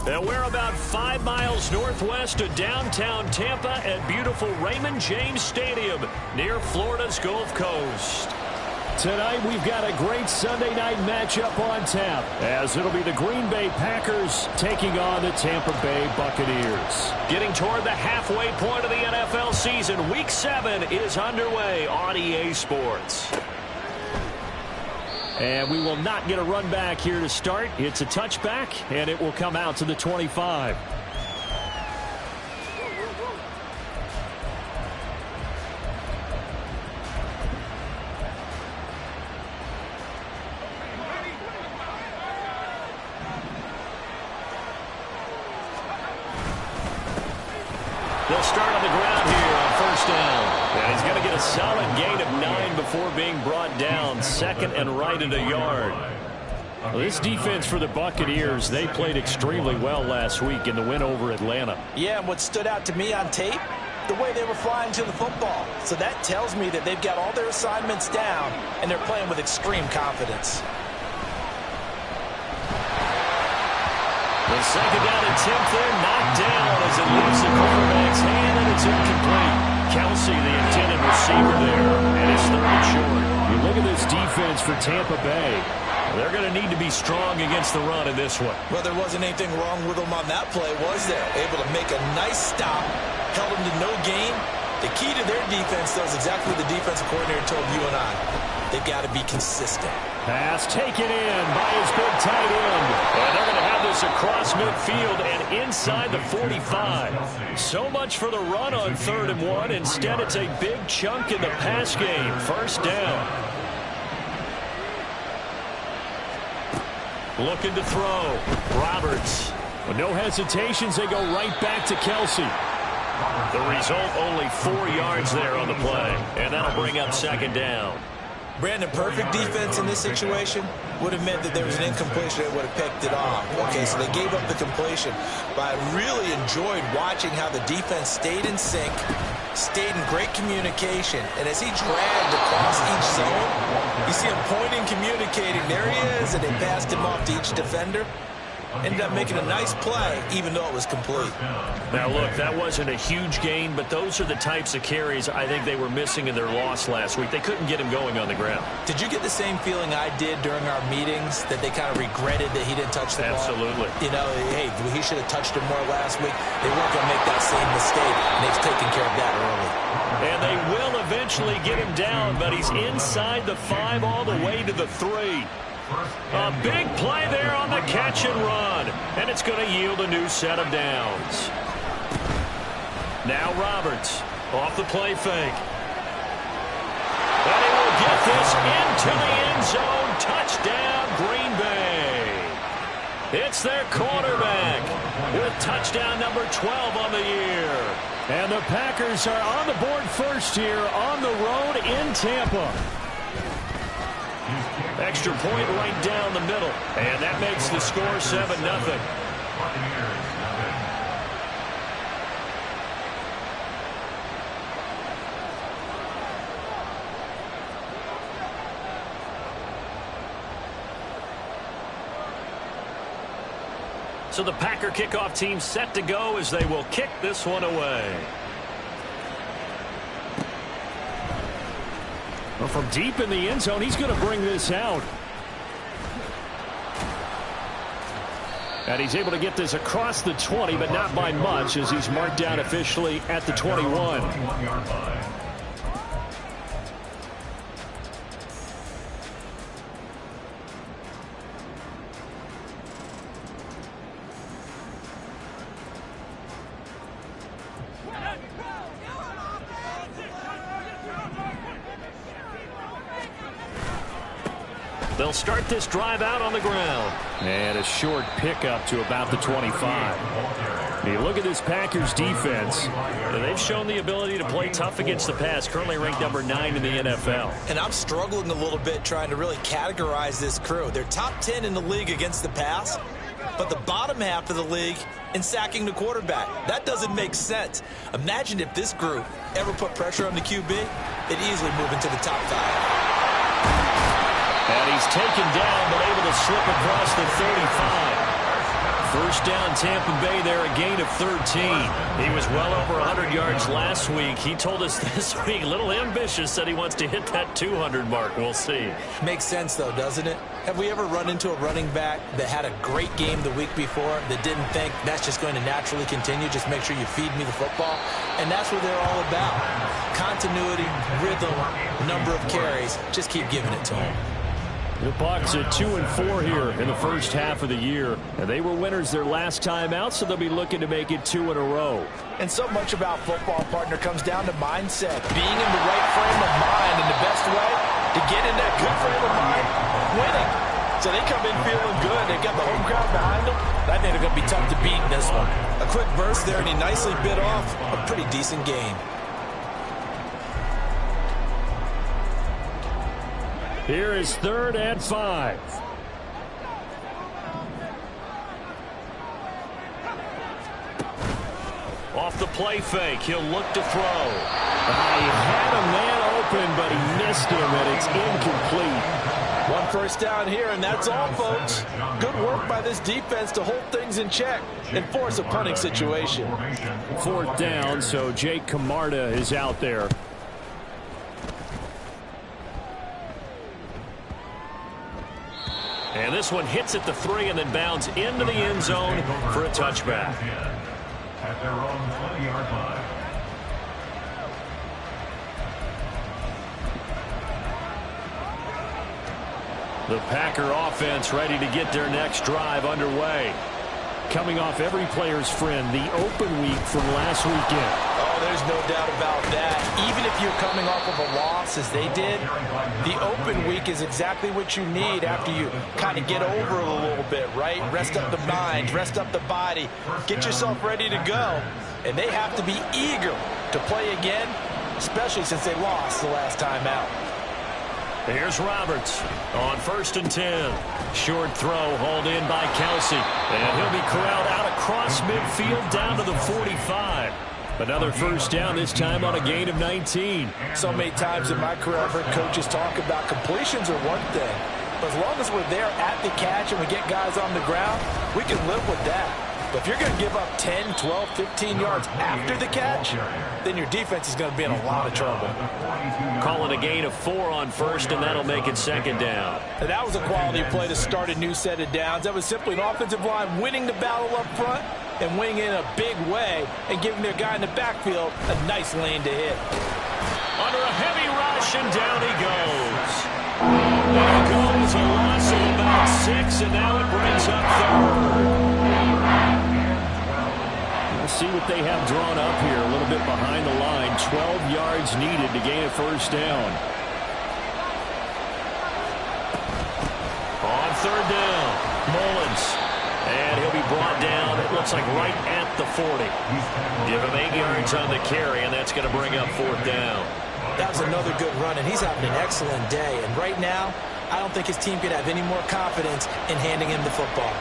Now we're about 5 miles northwest of downtown Tampa at beautiful Raymond James Stadium near Florida's Gulf Coast. Tonight we've got a great Sunday night matchup on tap, as it'll be the Green Bay Packers taking on the Tampa Bay Buccaneers. Getting toward the halfway point of the NFL season, Week 7 is underway on EA Sports. And we will not get a run back here to start. It's a touchback, and it will come out to the 25. They'll start on the ground here on first down. And he's going to get a solid gain of 9 before being brought down. Second and right at a yard. Well, this defense for the Buccaneers, they played extremely well last week in the win over Atlanta. Yeah, and what stood out to me on tape, the way they were flying to the football. So that tells me that they've got all their assignments down, and they're playing with extreme confidence. The second down attempt there, knocked down as it leaves the quarterback's hand, and it's incomplete. Kelsey, the intended receiver there, and it's third and short. You look at this defense for Tampa Bay. They're going to need to be strong against the run in this one. Well, there wasn't anything wrong with them on that play, was there? Able to make a nice stop, held them to no gain. The key to their defense, though, is exactly what the defensive coordinator told you and I. They've got to be consistent. Pass taken in by his big tight end. And they're going to have this across midfield and inside the 45. So much for the run on 3rd and 1. Instead, it's a big chunk in the pass game. First down. Looking to throw. Roberts. With no hesitations, they go right back to Kelsey. The result, only 4 yards there on the play. And that'll bring up second down. Brandon, perfect defense in this situation would have meant that there was an incompletion that would have picked it off. Okay, so they gave up the completion. But I really enjoyed watching how the defense stayed in sync, stayed in great communication. And as he dragged across each zone, you see him pointing, communicating. There he is, and they passed him off to each defender. Ended up making a nice play, even though it was complete. Now, look, that wasn't a huge gain, but those are the types of carries I think they were missing in their loss last week. They couldn't get him going on the ground. Did you get the same feeling I did during our meetings, that they kind of regretted that he didn't touch the ball? Absolutely. You know, hey, he should have touched him more last week. They weren't going to make that same mistake, and they've taken care of that early. And they will eventually get him down, but he's inside the 5 all the way to the 3. A big play there on the catch and run, and it's going to yield a new set of downs. Now Roberts off the play fake. And he will get this into the end zone. Touchdown, Green Bay. It's their quarterback with touchdown number 12 on the year. And the Packers are on the board first here on the road in Tampa. Extra point right down the middle. And that makes the score 7-0. So the Packer kickoff team set to go as they will kick this one away. Well, from deep in the end zone, he's going to bring this out. And he's able to get this across the 20, but not by much, as he's marked down officially at the 21. They'll start this drive out on the ground. And a short pickup to about the 25. You look at this Packers defense. They've shown the ability to play tough against the pass, currently ranked number 9 in the NFL. And I'm struggling a little bit trying to really categorize this crew. They're top 10 in the league against the pass, but the bottom half of the league in sacking the quarterback. That doesn't make sense. Imagine if this group ever put pressure on the QB, they'd easily move into the top 5. And he's taken down, but able to slip across the 35. First down, Tampa Bay there, a gain of 13. He was well over 100 yards last week. He told us this week, a little ambitious, said he wants to hit that 200 mark. We'll see. Makes sense, though, doesn't it? Have we ever run into a running back that had a great game the week before that didn't think that's just going to naturally continue? Just make sure you feed me the football. And that's what they're all about. Continuity, rhythm, number of carries. Just keep giving it to them. The Bucs at 2-4 here in the first half of the year. And they were winners their last time out, so they'll be looking to make it 2 in a row. And so much about football, partner, comes down to mindset. Being in the right frame of mind, and the best way to get in that good frame of mind, winning. So they come in feeling good. They've got the home crowd behind them. I think they're going to be tough to beat in this one. A quick burst there, and he nicely bit off a pretty decent game. Here is 3rd and 5. Off the play fake, he'll look to throw. He had a man open, but he missed him, and it's incomplete. One first down here, and that's all, folks. Good work by this defense to hold things in check and force a punting situation. 4th down, so Jake Camarda is out there. And this one hits at the 3 and then bounds into the end zone for a touchback. At their own 20-yard line. The Packer offense ready to get their next drive underway. Coming off every player's friend, the open week from last weekend. Oh, there's no doubt about that. Even if you're coming off of a loss as they did, the open week is exactly what you need after you kind of get over it a little bit, right? Rest up the mind, rest up the body, get yourself ready to go. And they have to be eager to play again, especially since they lost the last time out. Here's Roberts on 1st and 10. Short throw hauled in by Kelsey. And he'll be corralled out across midfield down to the 45. Another first down, this time on a gain of 19. So many times in my career I've heard coaches talk about completions are one thing. But as long as we're there at the catch and we get guys on the ground, we can live with that. But if you're going to give up 10, 12, 15 yards after the catch, then your defense is going to be in a lot of trouble. Calling a gain of 4 on 1st, and that'll make it 2nd down. And that was a quality play to start a new set of downs. That was simply an offensive line winning the battle up front and winning in a big way and giving their guy in the backfield a nice lane to hit. Under a heavy rush, and down he goes. There goes a loss of about 6, and now it brings up 3rd. We'll see what they have drawn up here. A little bit behind the line. 12 yards needed to gain a first down. On 3rd down, Mullins. And he'll be brought down, it looks like right at the 40. Give him 8 yards on the carry, and that's going to bring up 4th down. That was another good run, and he's having an excellent day. And right now, I don't think his team could have any more confidence in handing him the football.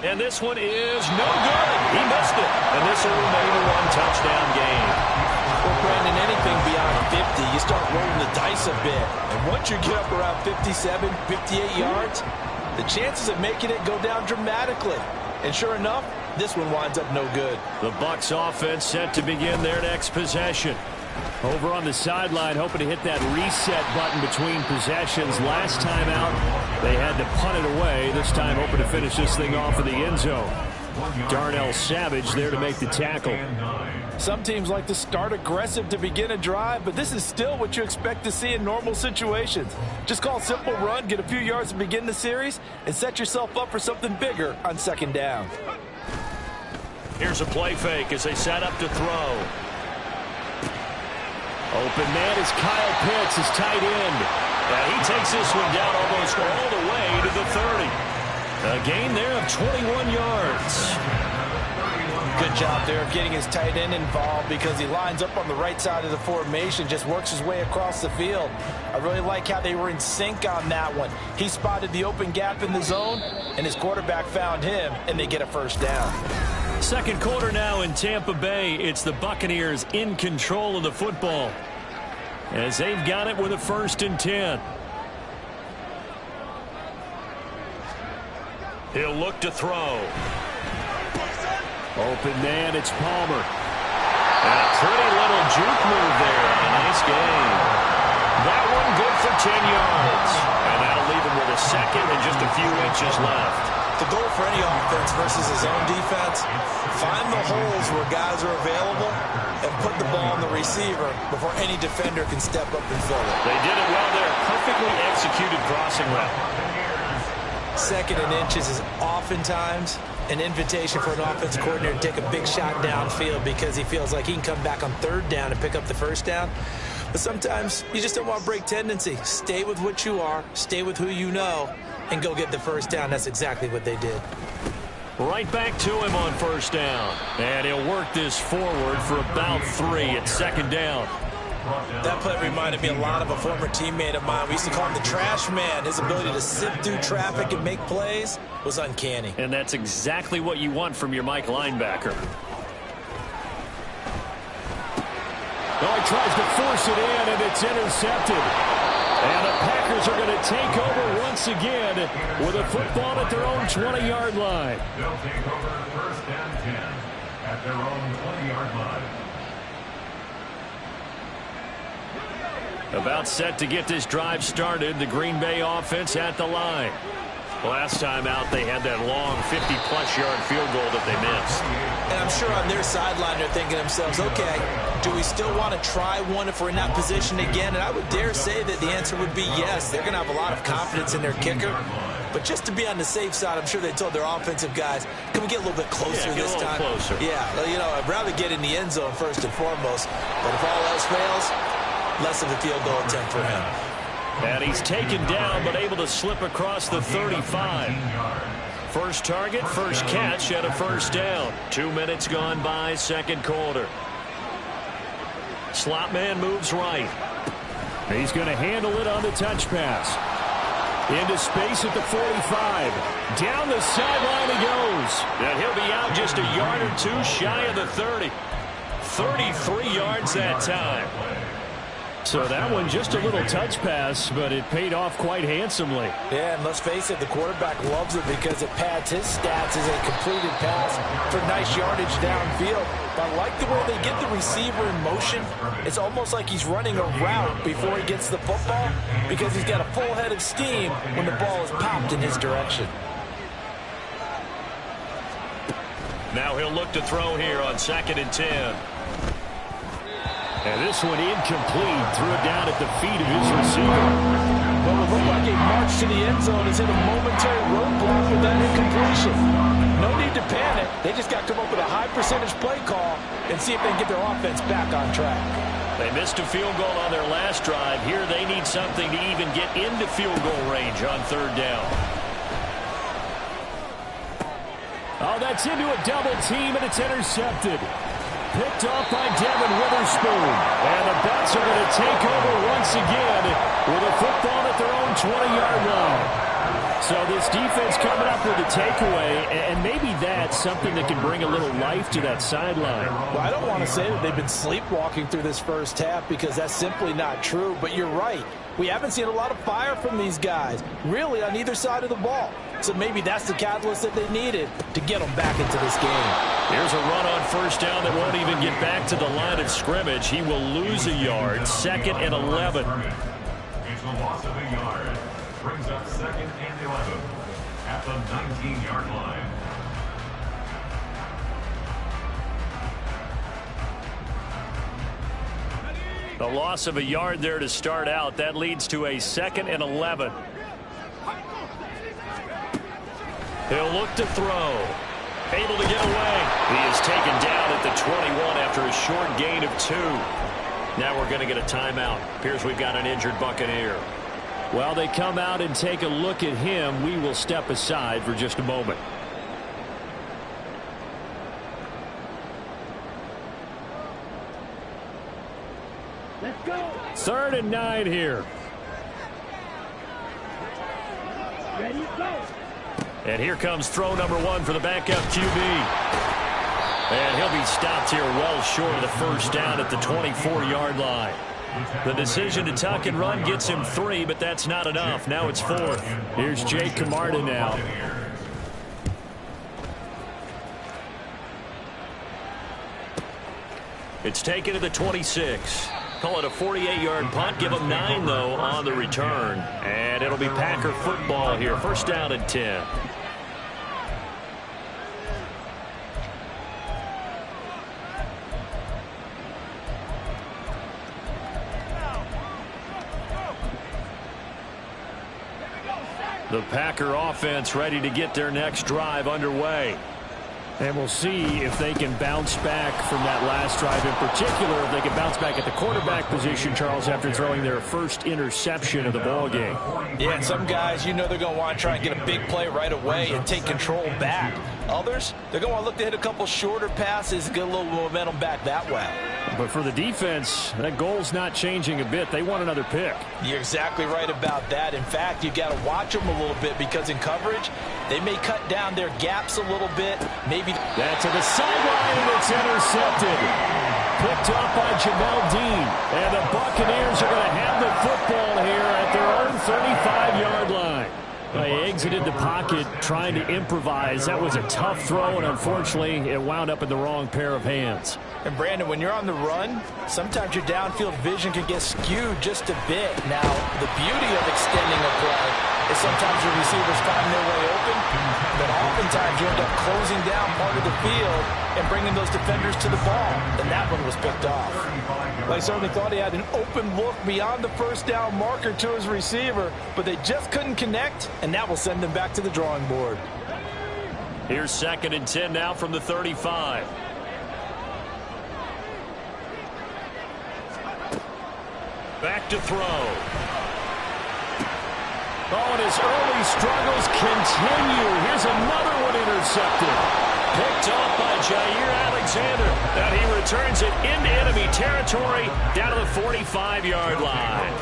And this one is no good. He missed it. And this will remain a 1-touchdown game. Well, Brandon, anything beyond 50, you start rolling the dice a bit. And once you get up around 57, 58 yards, the chances of making it go down dramatically. And sure enough, this one winds up no good. The Bucs offense set to begin their next possession. Over on the sideline, hoping to hit that reset button between possessions. Last time out, they had to punt it away. This time, hoping to finish this thing off in the end zone. Darnell Savage there to make the tackle. Some teams like to start aggressive to begin a drive, but this is still what you expect to see in normal situations. Just call a simple run, get a few yards to begin the series, and set yourself up for something bigger on 2nd down. Here's a play fake as they set up to throw. Open man is Kyle Pitts, his tight end. And he takes this one down almost all the way to the 30. A gain there of 21 yards. Good job there of getting his tight end involved because he lines up on the right side of the formation, just works his way across the field. I really like how they were in sync on that one. He spotted the open gap in the zone, and his quarterback found him, and they get a first down. Second quarter now in Tampa Bay. It's the Buccaneers in control of the football as they've got it with a 1st and 10. He'll look to throw. Open man, it's Palmer. And a pretty little juke move there on a nice game. That one good for 10 yards. And that'll leave him with a second and just a few inches left. The goal for any offense versus his own defense, find the holes where guys are available and put the ball on the receiver before any defender can step up and fill it. They did it well there. Perfectly executed crossing route. 2nd and inches is oftentimes an invitation for an offense coordinator to take a big shot downfield because he feels like he can come back on 3rd down and pick up the 1st down. But sometimes you just don't want to break tendency. Stay with what you are, stay with who you know, and go get the 1st down. That's exactly what they did. Right back to him on 1st down. And he'll work this forward for about 3 at 2nd down. That play reminded me a lot of a former teammate of mine. We used to call him the trash man. His ability to sift through traffic and make plays was uncanny. And that's exactly what you want from your Mike linebacker. Oh, he tries to force it in, and it's intercepted. And the Packers are going to take over once again with a football at their own 20-yard line. They'll take over 1st and 10 at their own 20-yard line. About set to get this drive started. The Green Bay offense at the line. Last time out, they had that long 50-plus yard field goal that they missed. And I'm sure on their sideline they're thinking to themselves, okay, do we still want to try one if we're in that position again? And I would dare say that the answer would be yes. They're going to have a lot of confidence in their kicker. But just to be on the safe side, I'm sure they told their offensive guys, can we get a little bit closer this time? Closer. Yeah, you know, I'd rather get in the end zone first and foremost. But if all else fails, less of a field goal attempt for him. And he's taken down, but able to slip across the 35. First target, first catch, and a 1st down. 2 minutes gone by, 2nd quarter. Slot man moves right. He's going to handle it on the touch pass. Into space at the 45. Down the sideline he goes. And he'll be out just a yard or 2 shy of the 30. 33 yards that time. So that one just a little touch pass, but it paid off quite handsomely. Yeah, and let's face it, the quarterback loves it because it pads his stats as a completed pass for nice yardage downfield. But I like the way they get the receiver in motion. It's almost like he's running a route before he gets the football because he's got a full head of steam when the ball is popped in his direction. Now he'll look to throw here on 2nd and 10. And this one incomplete. Threw it down at the feet of his receiver. Well, it looked like a march to the end zone has hit a momentary roadblock with that incompletion. No need to panic. They just got to come up with a high percentage play call and see if they can get their offense back on track. They missed a field goal on their last drive. Here they need something to even get into field goal range on 3rd down. Oh, that's into a double team, and it's intercepted. Picked off by Devin Witherspoon. And the Bucs are going to take over once again with a football at their own 20-yard line. So this defense coming up with a takeaway, and maybe that's something that can bring a little life to that sideline. Well, I don't want to say that they've been sleepwalking through this first half because that's simply not true, but you're right. We haven't seen a lot of fire from these guys, really, on either side of the ball. So maybe that's the catalyst that they needed to get them back into this game. Here's a run on 1st down that won't even get back to the line of scrimmage. He will lose a yard, 2nd and 11. It's a loss of a yard. Brings up 2nd and 11 at the 19-yard line. The loss of a yard there to start out. That leads to a 2nd and 11. He'll look to throw. Able to get away. He is taken down at the 21 after a short gain of 2. Now we're going to get a timeout. Appears we've got an injured Buccaneer. While they come out and take a look at him, we will step aside for just a moment. Let's go. 3rd and 9 here. Ready, go. And here comes throw number 1 for the backup QB. And he'll be stopped here well short of the first down at the 24-yard line. The decision to tuck and run gets him 3, but that's not enough. Now it's 4th. Here's Jake Camarda now. It's taken to the 26. Call it a 48-yard punt. Give him 9, though, on the return. And it'll be Packer football here. First down and 10. The Packer offense ready to get their next drive underway. And we'll see if they can bounce back from that last drive, in particular, if they can bounce back at the quarterback position, Charles, after throwing their first interception of the ball game. Yeah, and some guys, you know they're going to want to try and get a big play right away and take control back. Others, they're going to want to look to hit a couple shorter passes and get a little momentum back that way. But for the defense, that goal's not changing a bit. They want another pick. You're exactly right about that. In fact, you've got to watch them a little bit because in coverage, they may cut down their gaps a little bit. Maybe that's to the sideline, and it's intercepted. Picked up by Jamel Dean. And the Buccaneers are going to have the football here at their own 35-yard line. They exited the pocket trying to improvise. That was a tough throw, and unfortunately, it wound up in the wrong pair of hands. And, Brandon, when you're on the run, sometimes your downfield vision can get skewed just a bit. Now, the beauty of extending a play is sometimes your receivers find their way open, but oftentimes you end up closing down part of the field and bringing those defenders to the ball. And that one was picked off. They certainly thought he had an open look beyond the first down marker to his receiver, but they just couldn't connect, and that will send them back to the drawing board. Here's 2nd and 10 now from the 35. Back to throw. Oh, and his early struggles continue. Here's another one intercepted. Picked off by Jair Alexander. And he returns it into enemy territory down to the 45-yard line.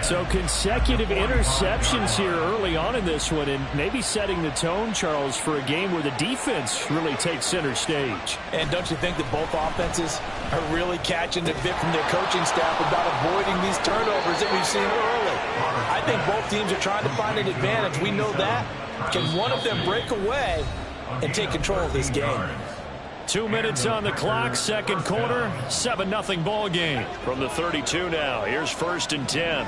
So consecutive interceptions here early on in this one, and maybe setting the tone, Charles, for a game where the defense really takes center stage. And don't you think that both offenses are really catching the bit from their coaching staff about avoiding these turnovers that we've seen early? I think both teams are trying to find an advantage. We know that. Can one of them break away and take control of this game? 2 minutes on the clock, second quarter, 7-0 ball game. From the 32 now, here's 1st and 10.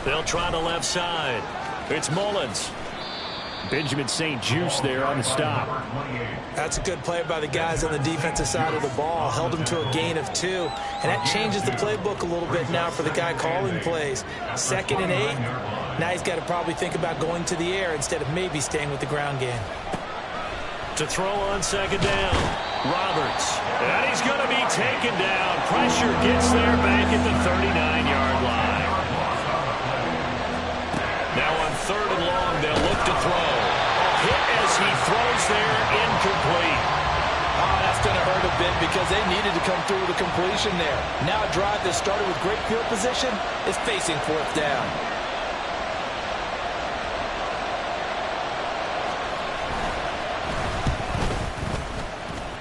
They'll try the left side. It's Mullins. Benjamin St. Juste there on the stop. That's a good play by the guys on the defensive side of the ball. Held him to a gain of 2. And that changes the playbook a little bit now for the guy calling plays. 2nd and 8. Now he's got to probably think about going to the air instead of maybe staying with the ground game. To throw on 2nd down. Roberts. And he's going to be taken down. Pressure gets there back at the 39-yard line. Now on 3rd and long, they'll look to throw. Hit as he throws there, incomplete. Oh, that's going to hurt a bit because they needed to come through with a completion there. Now a drive that started with great field position is facing 4th down.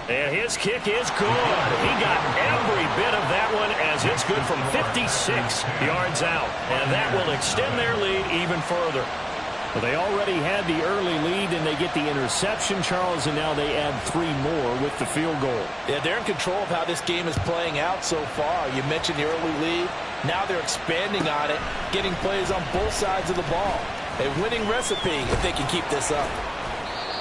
And his kick is good. He got every bit of that one as it's good from 56 yards out. And that will extend their lead even further. Well, they already had the early lead, and they get the interception, Charles, and now they add 3 more with the field goal. Yeah, they're in control of how this game is playing out so far. You mentioned the early lead. Now they're expanding on it, getting plays on both sides of the ball. A winning recipe if they can keep this up.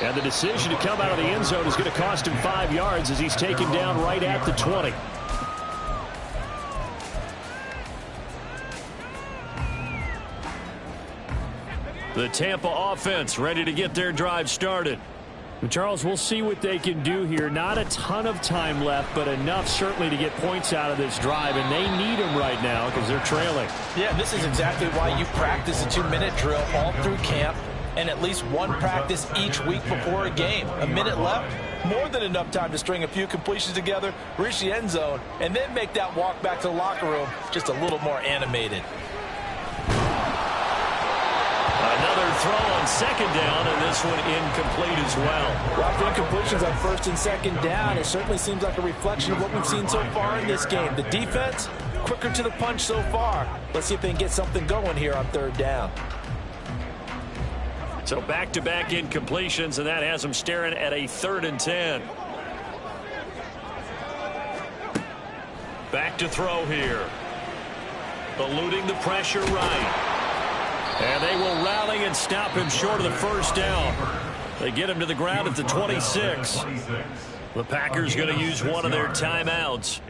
And the decision to come out of the end zone is going to cost him 5 yards as he's taken down right at the 20. The Tampa offense ready to get their drive started. Charles, we'll see what they can do here. Not a ton of time left, but enough certainly to get points out of this drive, and they need them right now because they're trailing. Yeah, this is exactly why you practice a 2-minute drill all through camp and at least one practice each week before a game. A minute left, more than enough time to string a few completions together, reach the end zone, and then make that walk back to the locker room just a little more animated. Another throw on second down, and this one incomplete as well. Well, after incompletions on first and second down, it certainly seems like a reflection of what we've seen so far in this game. The defense, quicker to the punch so far. Let's see if they can get something going here on third down. So back-to-back incompletions, and that has them staring at a 3rd and 10. Back to throw here. Eluding the pressure right. And they will rally and stop him short of the first down. They get him to the ground at the 26. The Packers going to use one of their timeouts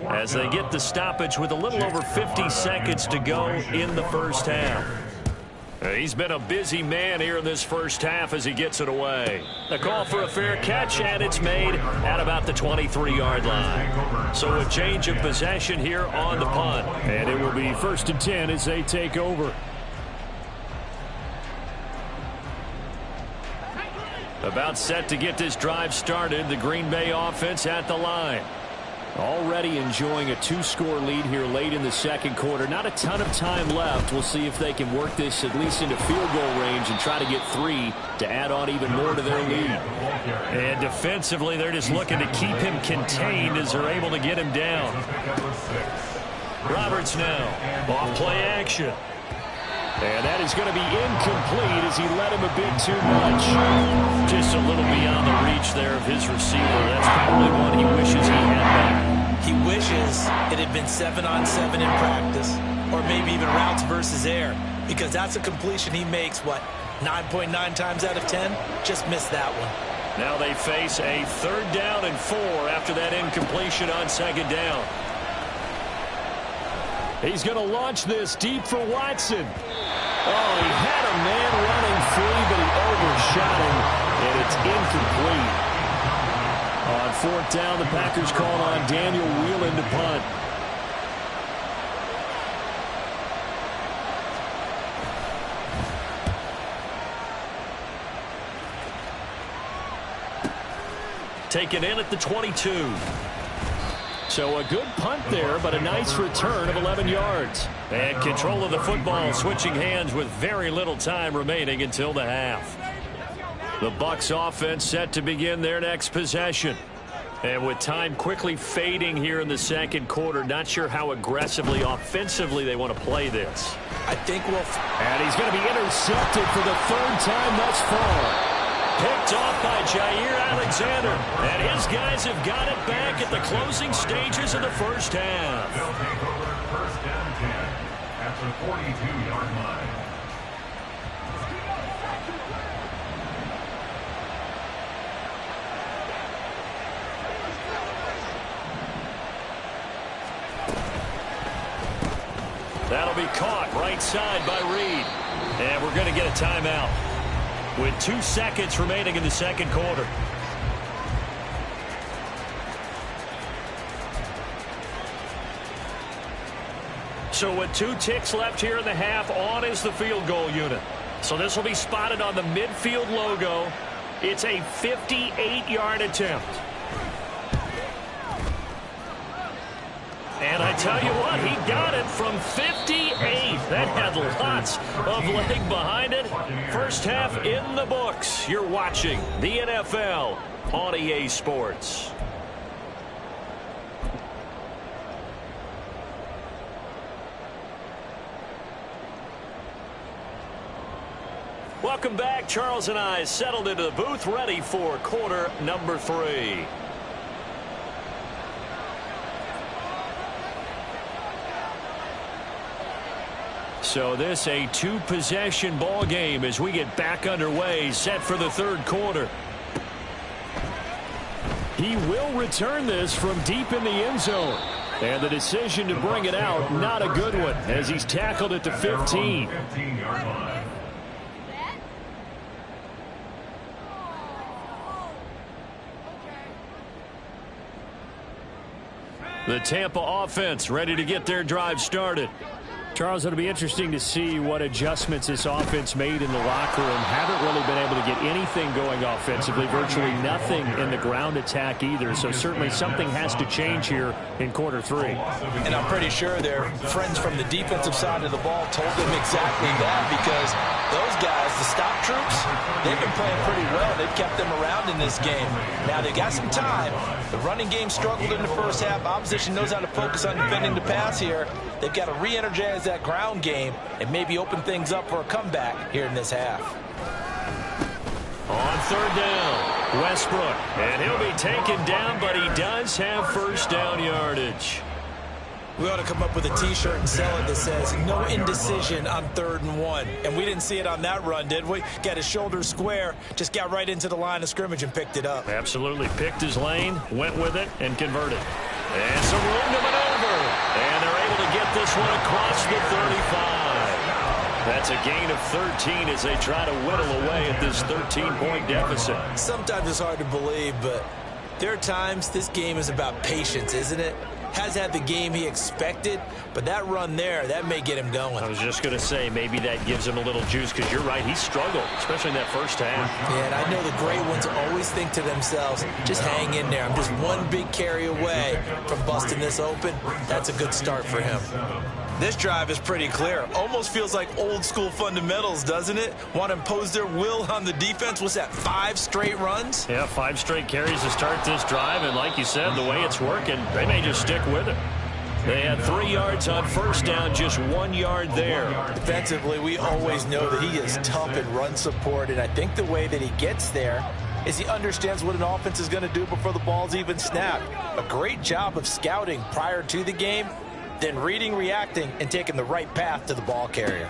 as they get the stoppage with a little over 50 seconds to go in the first half. He's been a busy man here in this first half as he gets it away. A call for a fair catch, and it's made at about the 23-yard line. So a change of possession here on the punt. And it will be 1st and 10 as they take over. About set to get this drive started, the Green Bay offense at the line. Already enjoying a 2-score lead here late in the second quarter. Not a ton of time left. We'll see if they can work this at least into field goal range and try to get 3 to add on even more to their lead. And defensively, they're just looking to keep him contained as they're able to get him down. Roberts now, off play action. And that is going to be incomplete as he led him a bit too much. Just a little beyond the reach there of his receiver. That's probably one he wishes he had back. He wishes it had been 7-on-7 in practice, or maybe even routes versus air, because that's a completion he makes, what, 9.9 times out of 10? Just missed that one. Now they face a 3rd down and 4 after that incompletion on second down. He's going to launch this deep for Watson. Oh, he had a man running free, but he overshot him, and it's incomplete. On 4th down, the Packers called on Daniel Whelan to punt. Taken in at the 22. So a good punt there, but a nice return of 11 yards. And control of the football, switching hands with very little time remaining until the half. The Bucs offense set to begin their next possession. And with time quickly fading here in the second quarter, not sure how aggressively, offensively they want to play this. I think we'll... And he's going to be intercepted for the 3rd time thus far. Picked off by Jair Alexander. And his guys have got it back at the closing stages of the first half. They'll take over 1st down 10 at the 42-yard line. That'll be caught right side by Reed. And we're going to get a timeout with 2 seconds remaining in the second quarter. So with 2 ticks left here in the half, on is the field goal unit. So this will be spotted on the midfield logo. It's a 58-yard attempt. And I tell you what, he got it from 58. That had lots of leg behind it. First half in the books. You're watching the NFL on EA Sports. Welcome back. Charles and I settled into the booth, ready for quarter number 3. So this a 2-possession ball game as we get back underway, set for the 3rd quarter. He will return this from deep in the end zone. And the decision to bring it out, not a good one, as he's tackled at the 15. 15-yard line. The Tampa offense ready to get their drive started. Charles, it'll be interesting to see what adjustments this offense made in the locker room. Haven't really been able to get anything going offensively, virtually nothing in the ground attack either. So certainly something has to change here in quarter 3. And I'm pretty sure their friends from the defensive side of the ball told them exactly that, because those guys, the stop troops, they've been playing pretty well. They've kept them around in this game. Now they got some time. The running game struggled in the first half. Opposition knows how to focus on defending the pass here. They've got to re-energize that ground game and maybe open things up for a comeback here in this half. On third down, Westbrook. And he'll be taken down, but he does have first down yardage. We ought to come up with a T-shirt and sell it that says, no indecision on 3rd and 1. And we didn't see it on that run, did we? Got his shoulders square, just got right into the line of scrimmage and picked it up. Absolutely. Picked his lane, went with it, and converted. And some room to maneuver. And they're able to get this one across the 35. That's a gain of 13 as they try to whittle away at this 13-point deficit. Sometimes it's hard to believe, but there are times this game is about patience, isn't it? Has had the game he expected, but that run there, that may get him going. I was just going to say, maybe that gives him a little juice, because you're right, he struggled, especially in that first half. Yeah, and I know the great ones always think to themselves, just hang in there. I'm just one big carry away from busting this open. That's a good start for him. This drive is pretty clear. Almost feels like old school fundamentals, doesn't it? Want to impose their will on the defense. What's that, 5 straight runs? Yeah, 5 straight carries to start this drive, and like you said, the way it's working, they may just stick with it. They had 3 yards on first down, just 1 yard there. Defensively, we always know that he is tough in run support, and I think the way that he gets there is he understands what an offense is going to do before the ball's even snapped. A great job of scouting prior to the game, then reading, reacting, and taking the right path to the ball carrier.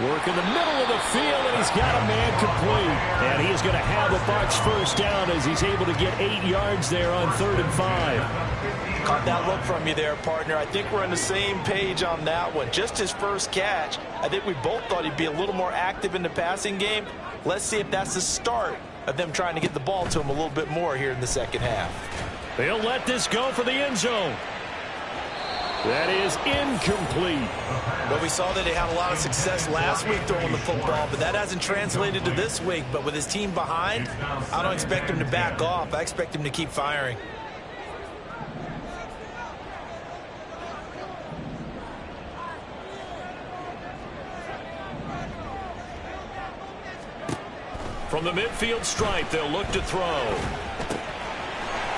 Work in the middle of the field, and he's got a man complete. And he is going to have the Bucs first down as he's able to get 8 yards there on 3rd and 5. Caught that look from you there, partner. I think we're on the same page on that one. Just his first catch. I think we both thought he'd be a little more active in the passing game. Let's see if that's the start of them trying to get the ball to him a little bit more here in the second half. They'll let this go for the end zone. That is incomplete. Well, we saw that he had a lot of success last week throwing the football, but that hasn't translated to this week. But with his team behind, I don't expect him to back off. I expect him to keep firing. From the midfield stripe, they'll look to throw.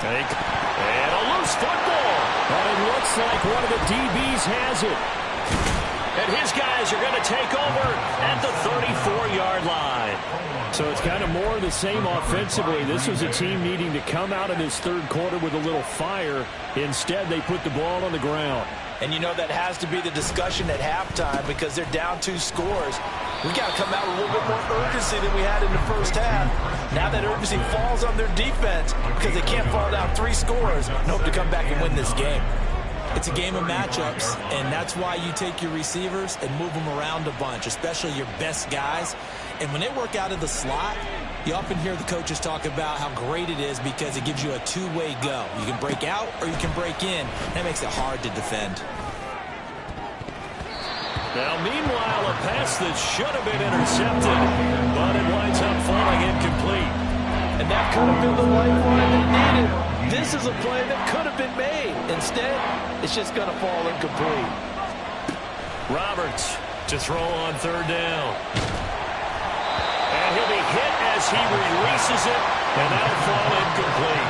And a loose football. And it looks like one of the DBs has it. And his guys are going to take over at the 34-yard line. So it's kind of more of the same offensively. This was a team needing to come out in this 3rd quarter with a little fire. Instead, they put the ball on the ground. And you know that has to be the discussion at halftime because they're down 2 scores. We got to come out with a little bit more urgency than we had in the first half. Now that urgency falls on their defense because they can't fall down 3 scores and hope to come back and win this game. It's a game of matchups, and that's why you take your receivers and move them around a bunch, especially your best guys. And when they work out of the slot, you often hear the coaches talk about how great it is because it gives you a 2-way go. You can break out or you can break in. That makes it hard to defend. Now, meanwhile, a pass that should have been intercepted, but it winds up falling incomplete. And that could have been the lifeline they needed. This is a play that could have been made. Instead, it's just going to fall incomplete. Roberts to throw on 3rd down. And he'll be hit as he releases it, and that'll fall incomplete.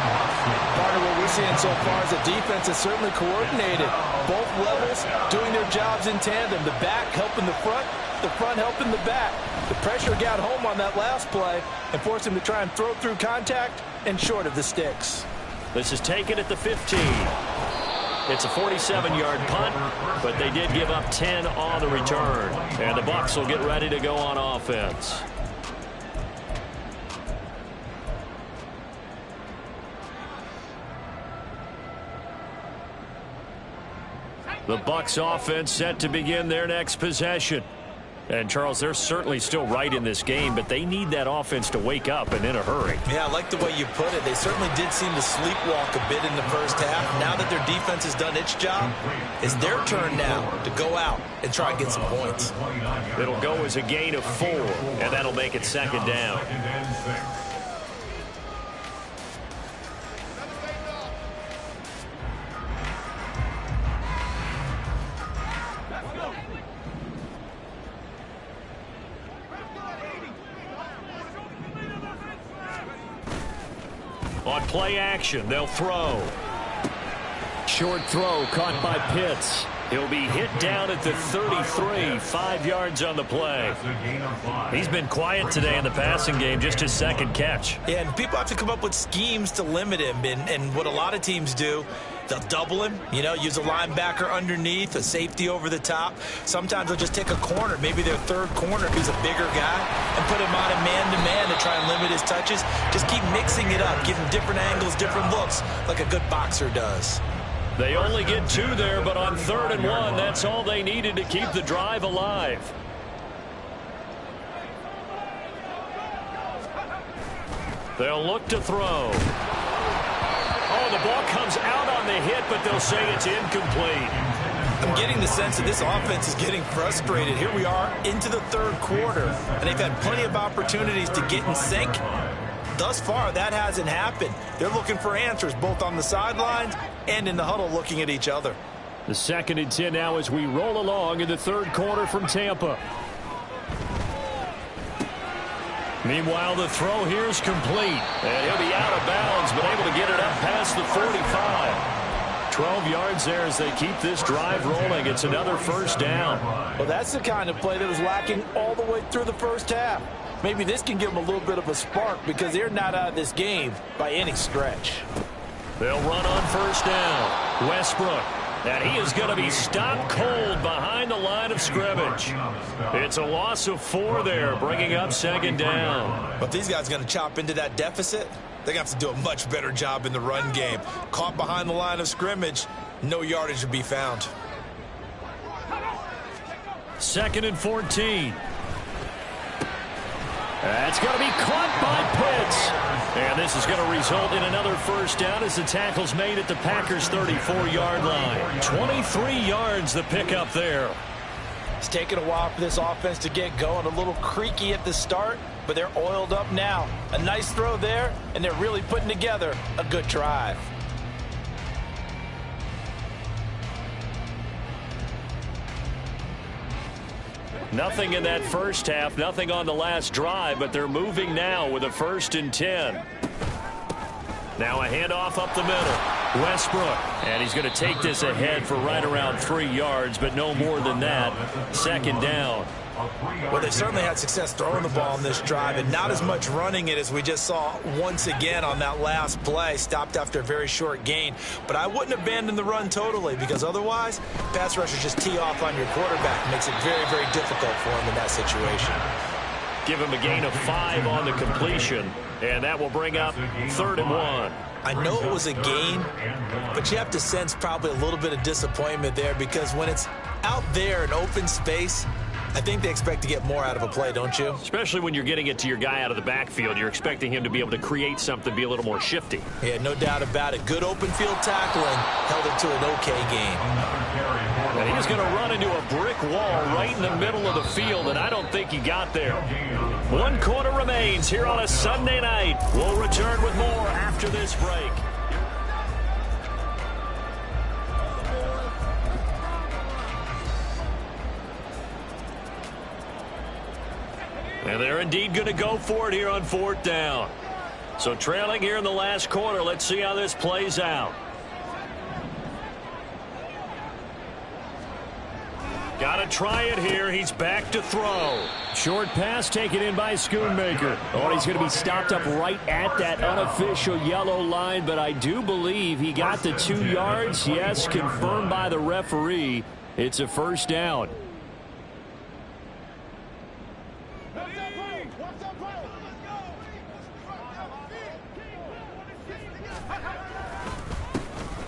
Part of what we're seeing so far is the defense is certainly coordinated. Both levels doing their jobs in tandem. The back helping the front helping the back. The pressure got home on that last play and forced him to try and throw through contact and short of the sticks. This is taken at the 15. It's a 47-yard punt, but they did give up 10 on the return. And the Bucs will get ready to go on offense. The Bucs offense set to begin their next possession. And, Charles, they're certainly still right in this game, but they need that offense to wake up and in a hurry. Yeah, I like the way you put it. They certainly did seem to sleepwalk a bit in the first half. Now that their defense has done its job, it's their turn now to go out and try and get some points. It'll go as a gain of 4, and that'll make it second down. On play action, they'll throw. Short throw caught by Pitts. He'll be hit down at the 33, 5 yards on the play. He's been quiet today in the passing game, just his second catch. Yeah, and people have to come up with schemes to limit him, and what a lot of teams do, they'll double him, use a linebacker underneath, a safety over the top. Sometimes they'll just take a corner, maybe their third corner if he's a bigger guy, and put him on a man-to-man to try and limit his touches. Just keep mixing it up, give him different angles, different looks, like a good boxer does. They only get 2 there, but on 3rd and 1, that's all they needed to keep the drive alive. They'll look to throw. Oh, the ball comes out on the hit, but they'll say it's incomplete. I'm getting the sense that this offense is getting frustrated. Here we are into the 3rd quarter, and they've had plenty of opportunities to get in sync. Thus far, that hasn't happened. They're looking for answers both on the sidelines and in the huddle looking at each other. The 2nd and 10 now as we roll along in the 3rd quarter from Tampa. Meanwhile, the throw here is complete. And he'll be out of bounds, but able to get it up past the 45. 12 yards there as they keep this drive rolling. It's another first down. Well, that's the kind of play that was lacking all the way through the first half. Maybe this can give them a little bit of a spark because they're not out of this game by any stretch. They'll run on first down. Westbrook. And he is going to be stopped cold behind the line of scrimmage. It's a loss of 4 there, bringing up second down. But these guys are going to chop into that deficit. They're going to have to do a much better job in the run game. Caught behind the line of scrimmage, no yardage to be found. 2nd and 14. That's going to be caught by Pitts. And this is going to result in another first down as the tackle's made at the Packers' 34-yard line. 23 yards the pickup there. It's taken a while for this offense to get going. A little creaky at the start, but they're oiled up now. A nice throw there, and they're really putting together a good drive. Nothing in that first half, nothing on the last drive, but they're moving now with a 1st and 10. Now a handoff up the middle. Westbrook, and he's going to take this ahead for right around 3 yards, but no more than that. Second down. Well, they certainly had success throwing the ball in this drive, and not as much running it as we just saw once again on that last play. Stopped after a very short gain. But I wouldn't abandon the run totally, because otherwise, pass rushers just tee off on your quarterback. It makes it very, very difficult for him in that situation. Give him a gain of 5 on the completion, and that will bring up 3rd and 1. I know it was a gain, but you have to sense probably a little bit of disappointment there, because when it's out there in open space, I think they expect to get more out of a play, don't you? Especially when you're getting it to your guy out of the backfield. You're expecting him to be able to create something, be a little more shifty. Yeah, no doubt about it. Good open field tackling held it to an okay game. And he's going to run into a brick wall right in the middle of the field, and I don't think he got there. 1 quarter remains here on a Sunday night. We'll return with more after this break. And they're indeed going to go for it here on 4th down. So trailing here in the last quarter. Let's see how this plays out. Got to try it here. He's back to throw. Short pass taken in by Schoonmaker. Oh, he's going to be stopped up right at that unofficial yellow line, but I do believe he got the 2 yards. Yes, confirmed by the referee. It's a first down.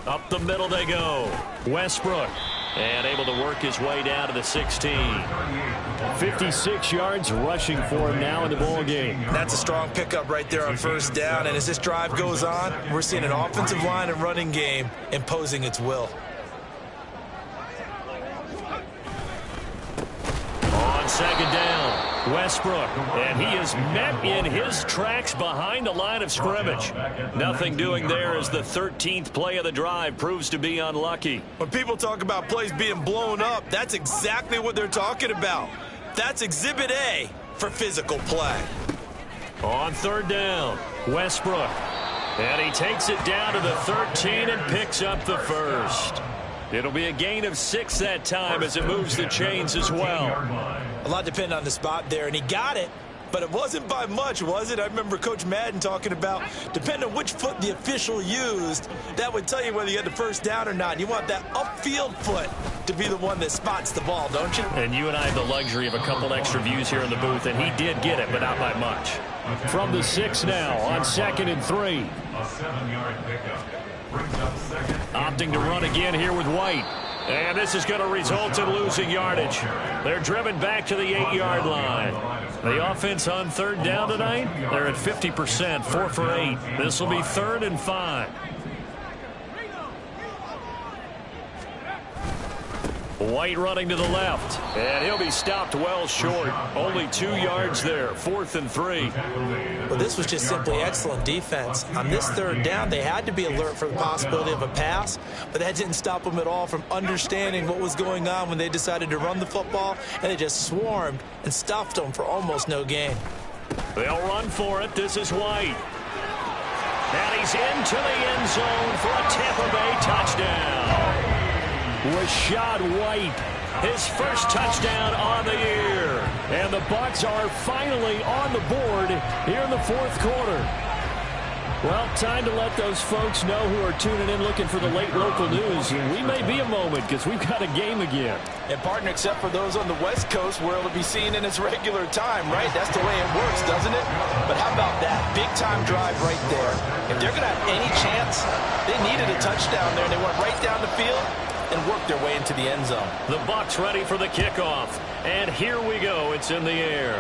Up the middle they go. Westbrook. And able to work his way down to the 16. 56 yards rushing for him now in the ball game. That's a strong pickup right there on first down. And as this drive goes on, we're seeing an offensive line and running game imposing its will. On second down, Westbrook. And he is met in his tracks behind the line of scrimmage. Nothing doing there as the 13th play of the drive proves to be unlucky. When people talk about plays being blown up, that's exactly what they're talking about. That's Exhibit A for physical play. On third down, Westbrook. And he takes it down to the 13 and picks up the first. It'll be a gain of 6 that time as it moves the chains as well. A lot depended on the spot there, and he got it. But it wasn't by much, was it? I remember Coach Madden talking about, depending on which foot the official used, that would tell you whether you had the first down or not. You want that upfield foot to be the one that spots the ball, don't you? And you and I have the luxury of a couple extra views here in the booth, and he did get it, but not by much. From the 6 now on 2nd and 3. A 7-yard pickup brings up second. Opting to run again here with White. And this is going to result in losing yardage. They're driven back to the 8-yard line. The offense on third down tonight, they're at 50%, 4 for 8. This will be 3rd and 5. White running to the left, and he'll be stopped well short. Only 2 yards there, 4th and 3. Well, this was just simply excellent defense. On this third down, they had to be alert for the possibility of a pass, but that didn't stop them at all from understanding what was going on when they decided to run the football, and they just swarmed and stuffed them for almost no gain. They'll run for it. This is White. And he's into the end zone for a Tampa Bay touchdown. Rashad White, his first touchdown on the year. And the Bucs are finally on the board here in the 4th quarter. Well, time to let those folks know who are tuning in looking for the late local news. We may be a moment because we've got a game again. And, partner, except for those on the West Coast where it'll be seen in its regular time, right? That's the way it works, doesn't it? But how about that big-time drive right there? If they're going to have any chance, they needed a touchdown there, and they went right down the field and worked their way into the end zone. The Bucs ready for the kickoff. And here we go. It's in the air.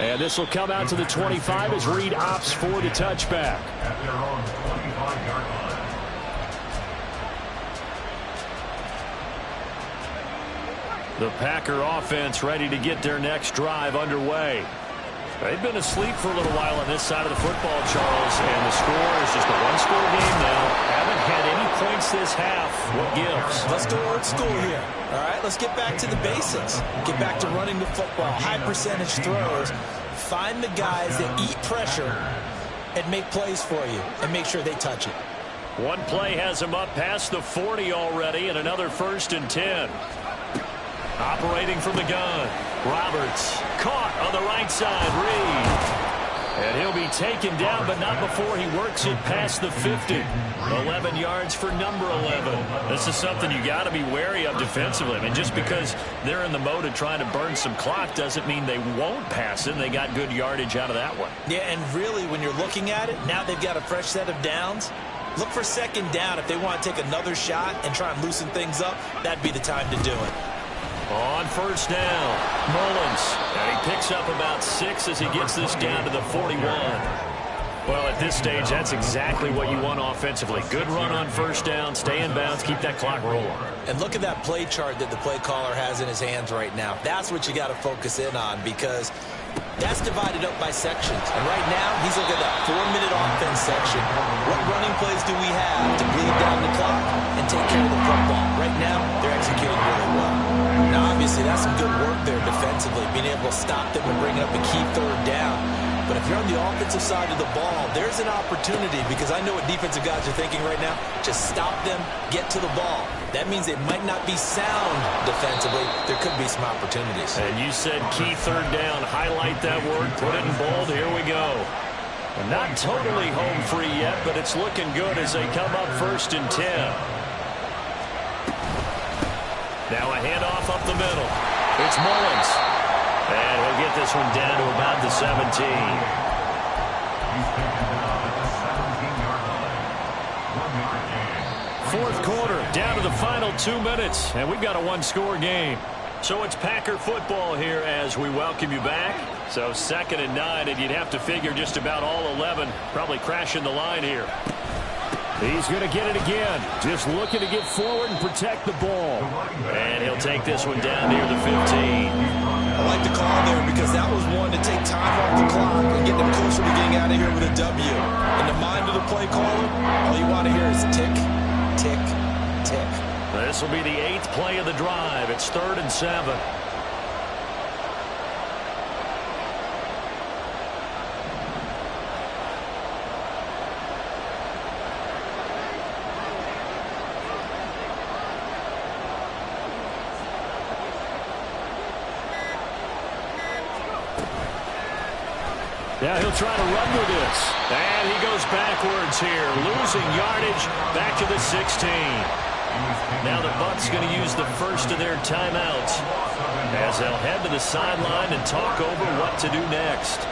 And this will come out to the 25 as Reed opts for the touchback. At their own 25-yard line. The Packer offense ready to get their next drive underway. They've been asleep for a little while on this side of the football, Charles, and the score is just a one-score game now. Haven't had any points this half. What gives? Let's go old school here. All right, let's get back to the basics. Get back to running the football, high percentage throws. Find the guys that eat pressure and make plays for you and make sure they touch it. One play has him up past the 40 already, and another 1st and 10. Operating from the gun, Roberts caught on the right side, Reed. And he'll be taken down, but not before he works it past the 50. 11 yards for number 11. This is something you got to be wary of defensively. I mean, just because they're in the mode of trying to burn some clock doesn't mean they won't pass it. They got good yardage out of that one. Yeah, and really, when you're looking at it, now they've got a fresh set of downs. Look for second down. If they want to take another shot and try and loosen things up, that'd be the time to do it. On first down, Mullins. And he picks up about 6 as he gets this down to the 41. Well, at this stage, that's exactly what you want offensively. Good run on first down, stay in bounds, keep that clock rolling. And look at that play chart that the play caller has in his hands right now. That's what you got to focus in on because that's divided up by sections. And right now, he's looking at that 4-minute offense section. What running plays do we have to bleed down the clock and take care of the football? Right now, they're executing really well. Now, obviously, that's some good work there defensively, being able to stop them and bring up a key third down. But if you're on the offensive side of the ball, there's an opportunity because I know what defensive guys are thinking right now. Just stop them, get to the ball. That means it might not be sound defensively. There could be some opportunities. And you said key third down. Highlight that word. Put it in bold. Here we go. And not totally home free yet, but it's looking good as they come up 1st and 10. Now a handoff up the middle. It's Mullins. And he'll get this one down to about the 17. He's taken down at the 17-yard line. 1 yard gain. Fourth quarter, down to the final 2 minutes, and we've got a one-score game. So it's Packer football here as we welcome you back. So 2nd and 9, and you'd have to figure just about all 11 probably crashing the line here. He's going to get it again. Just looking to get forward and protect the ball. And he'll take this one down near the 15. I like the call there because that was one to take time off the clock and get them closer to getting out of here with a W. In the mind of the play caller, all you want to hear is tick, tick, tick. This will be the 8th play of the drive. It's 3rd and 7. Now he'll try to run with this. And he goes backwards here, losing yardage back to the 16. Now the Bucs going to use the first of their timeouts as they'll head to the sideline and talk over what to do next.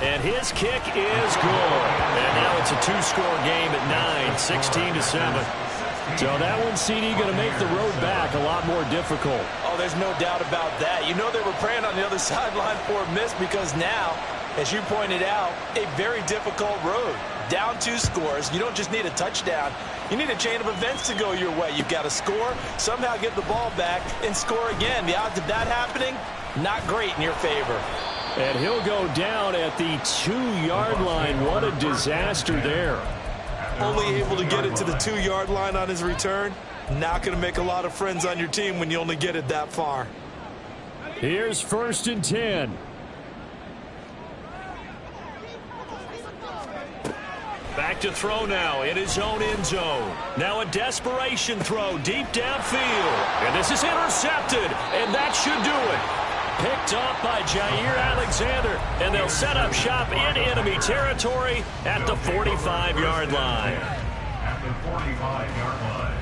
And his kick is good. And now it's a two-score game at 9, 16-7. So that one, CD, going to make the road back a lot more difficult. Oh, there's no doubt about that. You know they were praying on the other sideline for a miss because now, as you pointed out, a very difficult road. Down 2 scores. You don't just need a touchdown. You need a chain of events to go your way. You've got to score, somehow get the ball back, and score again. The odds of that happening, not great in your favor. And he'll go down at the 2-yard line. What a disaster there. Only able to get it to the 2-yard line on his return. Not going to make a lot of friends on your team when you only get it that far. Here's 1st and 10. Back to throw now in his own end zone. Now a desperation throw deep downfield. And this is intercepted. And that should do it. Picked off by Jair Alexander. And they'll set up shop in enemy territory at the 45-yard line. At the 45-yard line.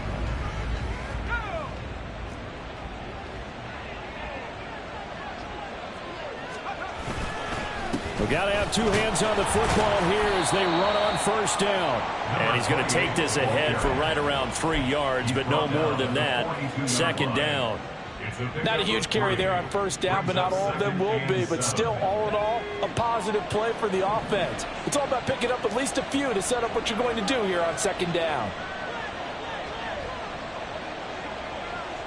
We've got to have 2 hands on the football here as they run on 1st down. And he's going to take this ahead for right around 3 yards, but no more than that. 2nd down. Not a huge carry there on 1st down, but not all of them will be. But still, all in all, a positive play for the offense. It's all about picking up at least a few to set up what you're going to do here on 2nd down.